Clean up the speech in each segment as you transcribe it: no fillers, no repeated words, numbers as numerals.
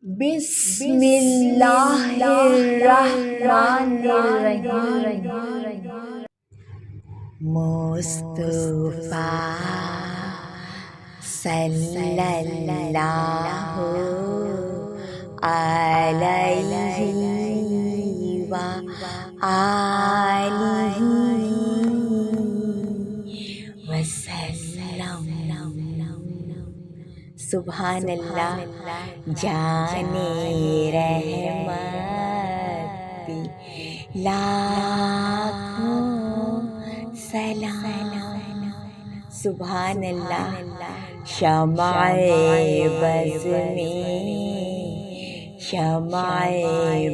بسم اللہ الرحمن الرحیم۔ مصطفیٰ صلی اللہ علیہ وآلہ وسلم۔ سبحان اللہ، جانے رحمت پہ لاکھوں سلام۔ سبحان اللہ، شمع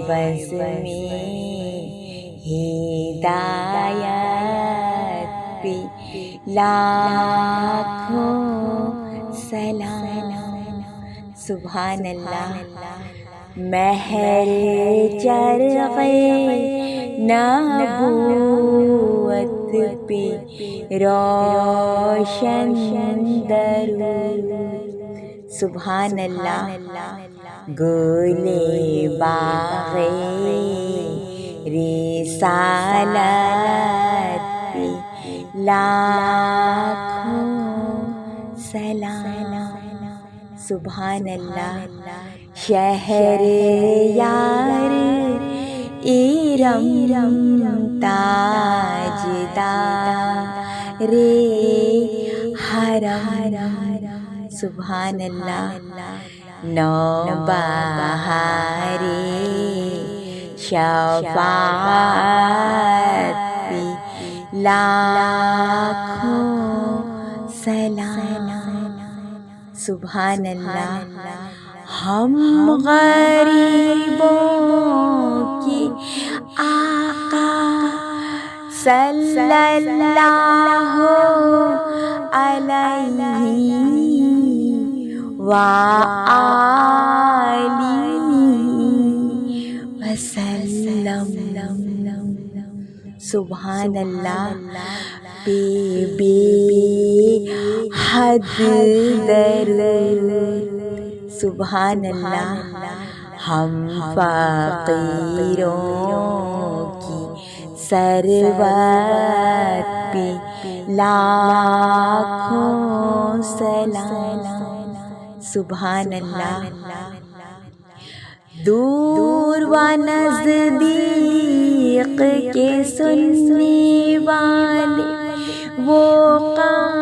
بز میں ہدایت پہ لاکھوں سلام۔ سبحان اللہ، مہر چرغ نبوت پہ روشن درود۔ سبحان اللہ، گل باغ رسالت پہ لاکھوں سلام۔ سبحان اللہ، شہر یار ارم تاجدار حرم۔ سبحان اللہ، نوبہار شفاعت پہ لاکھوں سلام۔ سبحان اللہ، ہم غریبوں کی آقا صلی اللہ علیہ وآلہ وسلم۔ سبحان اللہ، بے حد درود۔ سبحان اللہ، ہم فقیروں کی ثروت پہ لاکھوں سلام۔ سبحان اللہ، دور و نزدیک کے سننے والے وہ کان۔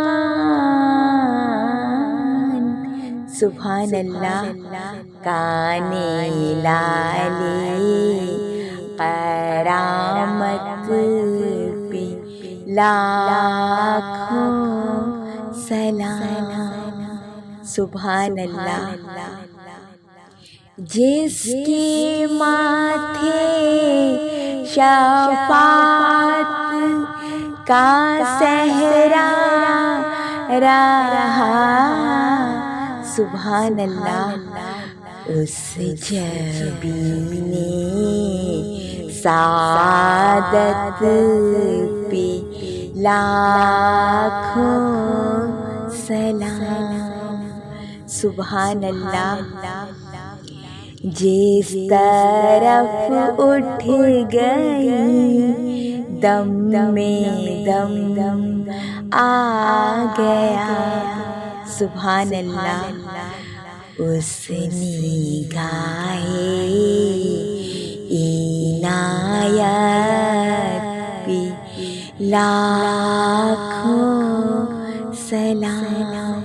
سبحان اللہ، کان لالے کرامت پہ لاکھوں سلام۔ سبحان اللہ، جس کے ماتھے شفاعت کا صحرا رہا۔ سبحان اللہ، اس جبین سعادت پہ لاکھوں سلام۔ سبحان اللہ، جس طرف اٹھ گئی دم میں دم آ گیا۔ سبحان اللہ، اس نگاہ عنایت پہ لاکھوں سلام۔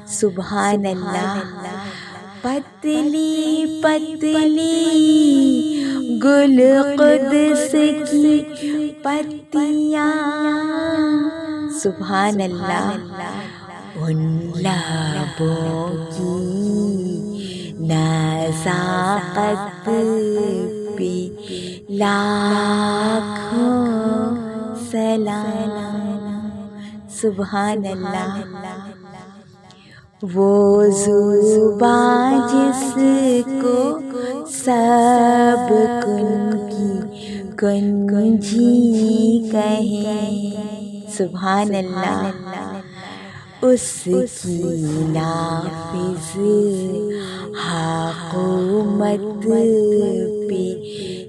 سبحان اللہ، پتلی پتلی گل قدس کی پتیاں۔ سبحان اللہ، ان لبوں کی نزاکت پہ لاکھوں سلام۔ سبحان اللہ، وہ زبان جس کو سب کی کنجی کہیں۔ سبحان اللہ، اس کی نافذ حکومت پہ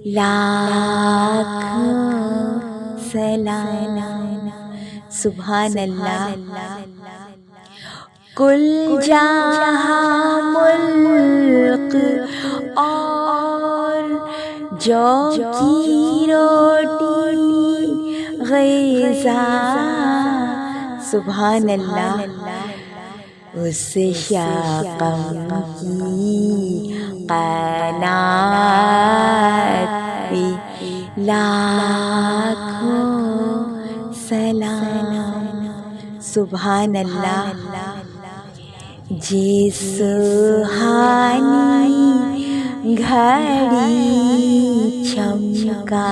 لاکھوں سلام۔ سبحان اللہ۔ کل جہاں ملک اور جو کی روٹی غذا، سبحان اللہ۔ اس شقم کی قناعت پہ لاکھوں سلام۔ سبحان اللہ۔ جس سبحانی گھڑی چمکا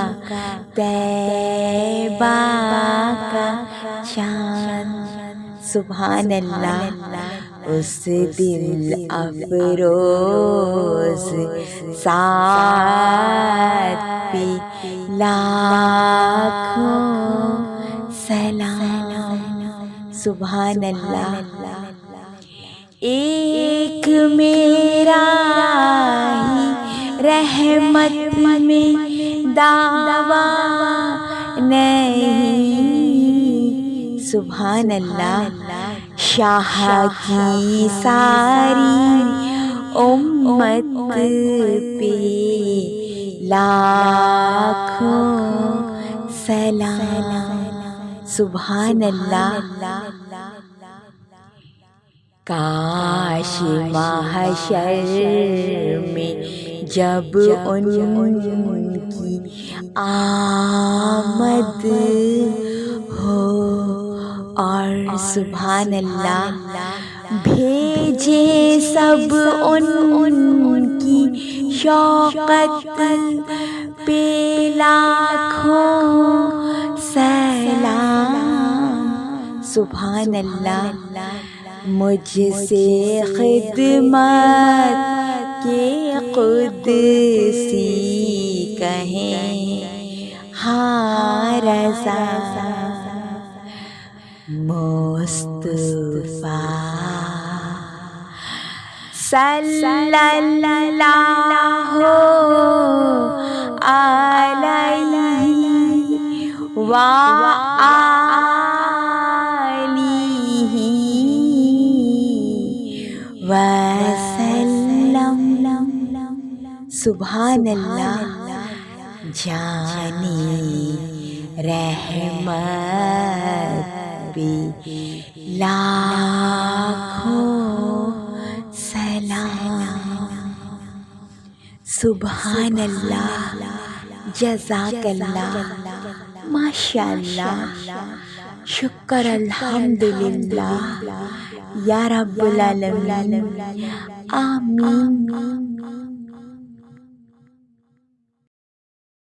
طیبہ کا چاند، سبحان اللہ۔ اس دل افروز ساعت پہ لاکھوں سلام۔ سبحان اللہ۔ ایک میرا ہی رحمت میں دعویٰ نہیں، سبحان اللہ۔ شاہ کی ساری امت پہ لاکھوں سلام۔ سبحان اللہ۔ کاش محشر میں جب ان کی آمد ہو اور سبحان اللہ بھیجے سب ان کی شوقت پہ لاکھوں سلام، سبحان اللہ۔ مجھ سے خدمت کے قدسی کہیں ہاں رضا، مصطفیٰ صلی اللہ علیہ وآلہ وسلم۔ سبحان اللہ۔ جانی رحمت پہ لاکھوں سلام۔ سبحان اللہ۔ جزاک اللہ۔ ماشاء اللہ۔ شکر، الحمدللہ یا رب العالمین۔ آمین۔